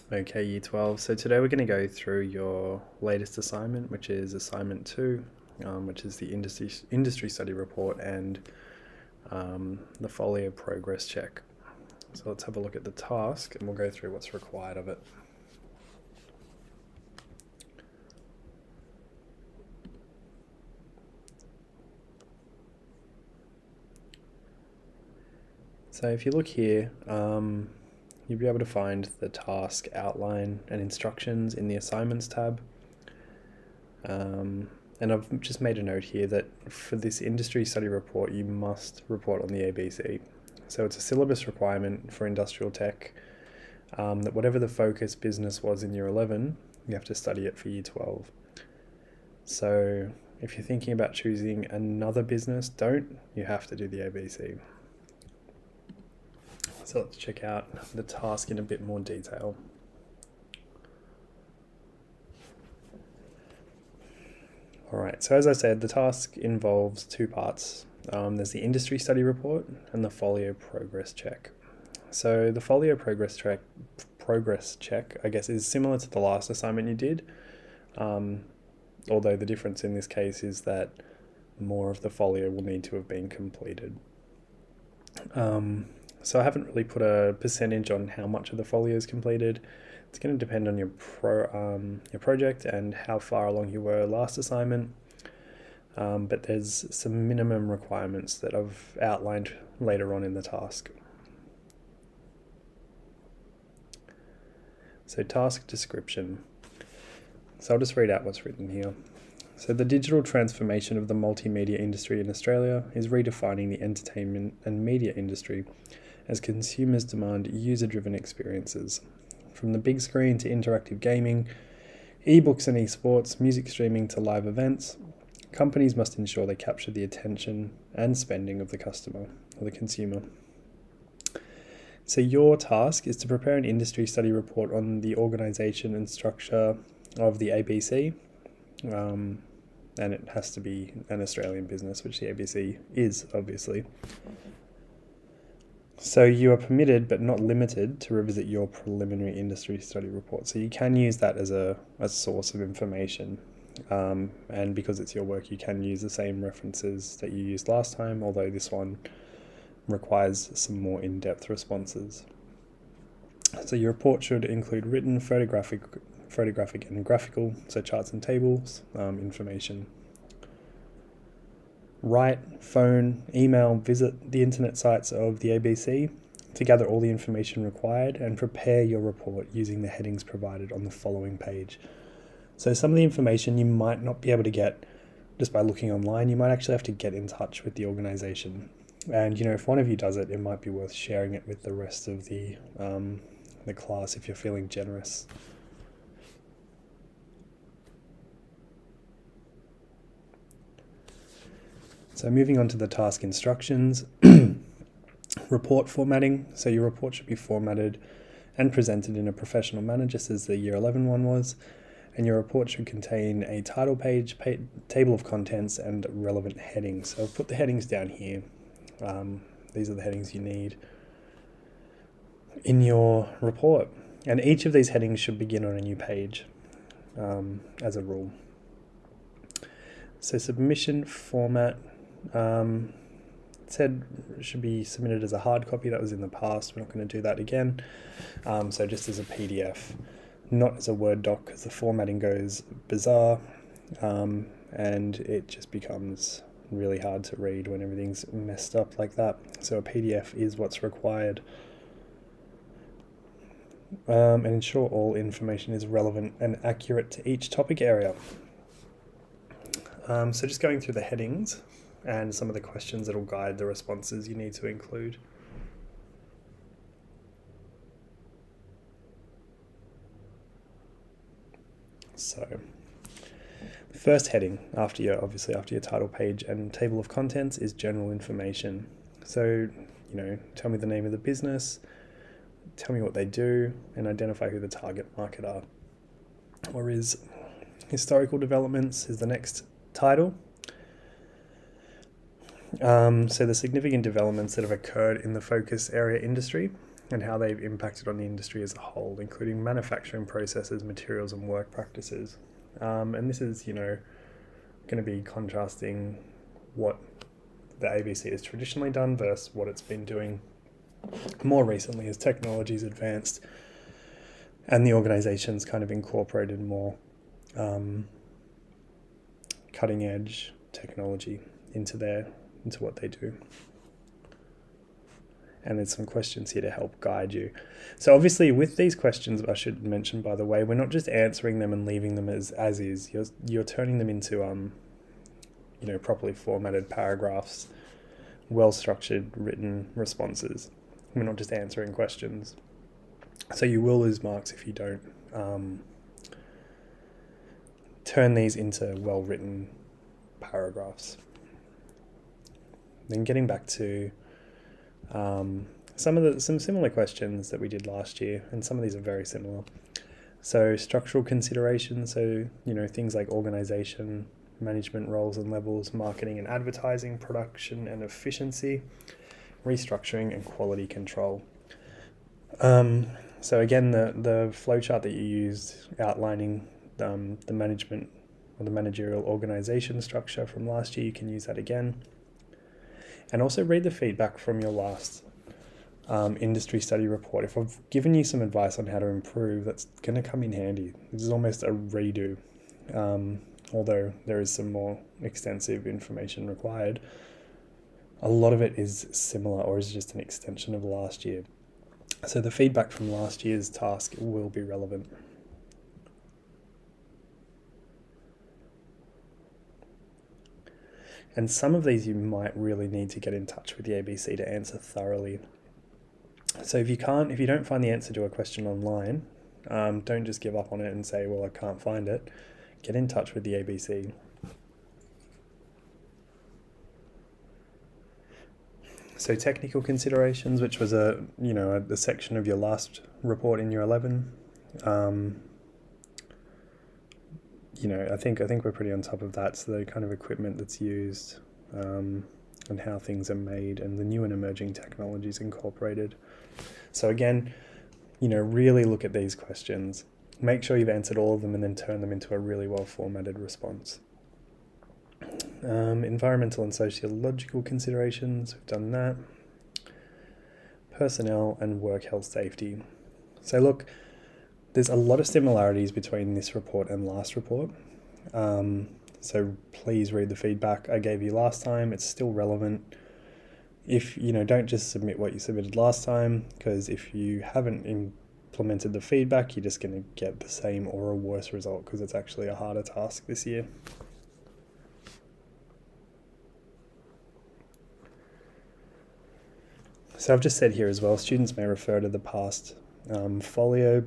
Okay, Year 12. So today we're going to go through your latest assignment, which is assignment 2, which is the industry study report and the folio progress check. So let's have a look at the task and we'll go through what's required of it. So if you look here, you'll be able to find the task outline and instructions in the assignments tab. And I've just made a note here that for this industry study report, you must report on the ABC. So it's a syllabus requirement for industrial tech that whatever the focus business was in year 11, you have to study it for year 12. So if you're thinking about choosing another business, you have to do the ABC. So let's check out the task in a bit more detail. Alright, so as I said, the task involves two parts. There's the industry study report and the folio progress check. So the folio progress check, I guess, is similar to the last assignment you did, although the difference in this case is that more of the folio will need to have been completed. So I haven't really put a percentage on how much of the folio is completed. It's going to depend on your project and how far along you were last assignment. But there's some minimum requirements that I've outlined later on in the task. So task description. So I'll just read out what's written here. So the digital transformation of the multimedia industry in Australia is redefining the entertainment and media industry as consumers demand user-driven experiences. From the big screen to interactive gaming, ebooks and esports, music streaming to live events, companies must ensure they capture the attention and spending of the customer or the consumer. So your task is to prepare an industry study report on the organisation and structure of the ABC, and it has to be an Australian business, which the ABC is, obviously. So you are permitted but not limited to revisit your preliminary industry study report. So you can use that as a source of information. And because it's your work, you can use the same references that you used last time, although this one requires some more in-depth responses. So your report should include written, photographic and graphical, so charts and tables, information. Write, phone, email, visit the internet sites of the ABC to gather all the information required and prepare your report using the headings provided on the following page. So some of the information you might not be able to get just by looking online. You might actually have to get in touch with the organisation. And if one of you does it, it might be worth sharing it with the rest of the class if you're feeling generous. So moving on to the task instructions, report formatting. So your report should be formatted and presented in a professional manner, just as the year 11 one was. And your report should contain a title page, table of contents, and relevant headings. So I've put the headings down here. These are the headings you need in your report. And each of these headings should begin on a new page, as a rule. So submission format. It said it should be submitted as a hard copy. That was in the past. We're not going to do that again. So just as a PDF, not as a Word doc, because the formatting goes bizarre, and it just becomes really hard to read when everything's messed up like that. So a PDF is what's required. And ensure all information is relevant and accurate to each topic area. So just going through the headings and some of the questions that will guide the responses you need to include. So the first heading after your title page and table of contents is general information. So, tell me the name of the business, tell me what they do, and identify who the target market are. Or is historical developments is the next title. So the significant developments that have occurred in the focus area industry. and how they've impacted on the industry as a whole, including manufacturing processes, materials, and work practices. And this is, going to be contrasting what the ABC has traditionally done versus what it's been doing more recently as technology's advanced and the organization's kind of incorporated more cutting edge technology into what they do. And there's some questions here to help guide you. So obviously with these questions, I should mention, by the way, we're not just answering them and leaving them as is. You're turning them into properly formatted paragraphs, well-structured written responses. We're not just answering questions. So you will lose marks if you don't turn these into well-written paragraphs. Then getting back to some similar questions that we did last year, and some of these are very similar. So structural considerations, so things like organization, management roles and levels, marketing and advertising, production and efficiency, restructuring and quality control. So again, the flowchart that you used outlining the management or the managerial organization structure from last year, you can use that again. And also read the feedback from your last industry study report. If I've given you some advice on how to improve, that's going to come in handy. This is almost a redo, although there is some more extensive information required. A lot of it is similar or is just an extension of last year. So the feedback from last year's task will be relevant. And some of these you might really need to get in touch with the ABC to answer thoroughly. So if you don't find the answer to a question online, don't just give up on it and say, well, I can't find it. Get in touch with the ABC. So technical considerations, which was a section of your last report in year 11. I think we're pretty on top of that. So the kind of equipment that's used, and how things are made, and the new and emerging technologies incorporated. So again, really look at these questions. Make sure you've answered all of them and then turn them into a really well formatted response. Environmental and sociological considerations, we've done that. Personnel and work health safety. So look, there's a lot of similarities between this report and last report. So please read the feedback I gave you last time. It's still relevant. If, don't just submit what you submitted last time, because if you haven't implemented the feedback, you're just going to get the same or a worse result, because it's actually a harder task this year. So I've just said here as well, students may refer to the past folio,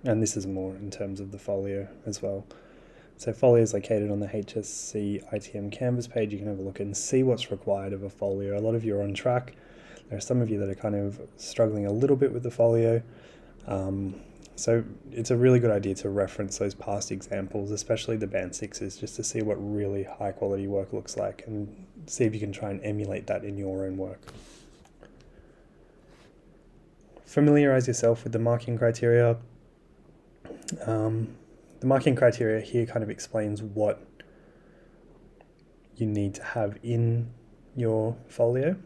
and this is more in terms of the folio as well. So folio is located on the HSC ITM Canvas page. You can have a look and see what's required of a folio. A lot of you are on track. There are some of you that are kind of struggling a little bit with the folio. So it's a really good idea to reference those past examples, especially the Band 6s, just to see what really high quality work looks like and see if you can try and emulate that in your own work. Familiarize yourself with the marking criteria. The marking criteria here kind of explains what you need to have in your folio.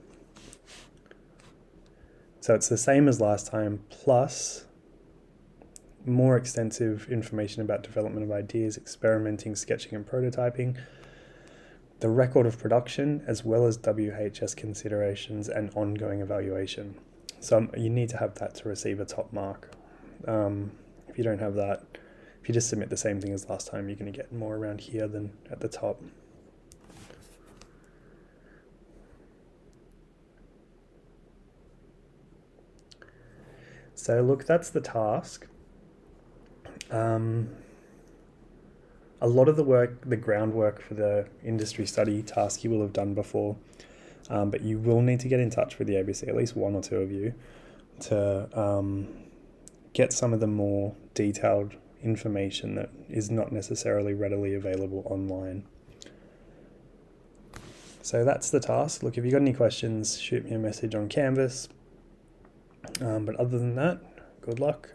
So it's the same as last time, plus more extensive information about development of ideas, experimenting, sketching and prototyping, the record of production, as well as WHS considerations and ongoing evaluation. So you need to have that to receive a top mark. If you don't have that, if you just submit the same thing as last time, you're going to get more around here than at the top. So look, that's the task. A lot of the work, the groundwork for the industry study task you will have done before, but you will need to get in touch with the ABC, at least one or two of you, to get some of the more detailed information that is not necessarily readily available online. So that's the task. Look, if you've got any questions, shoot me a message on Canvas. But other than that, good luck.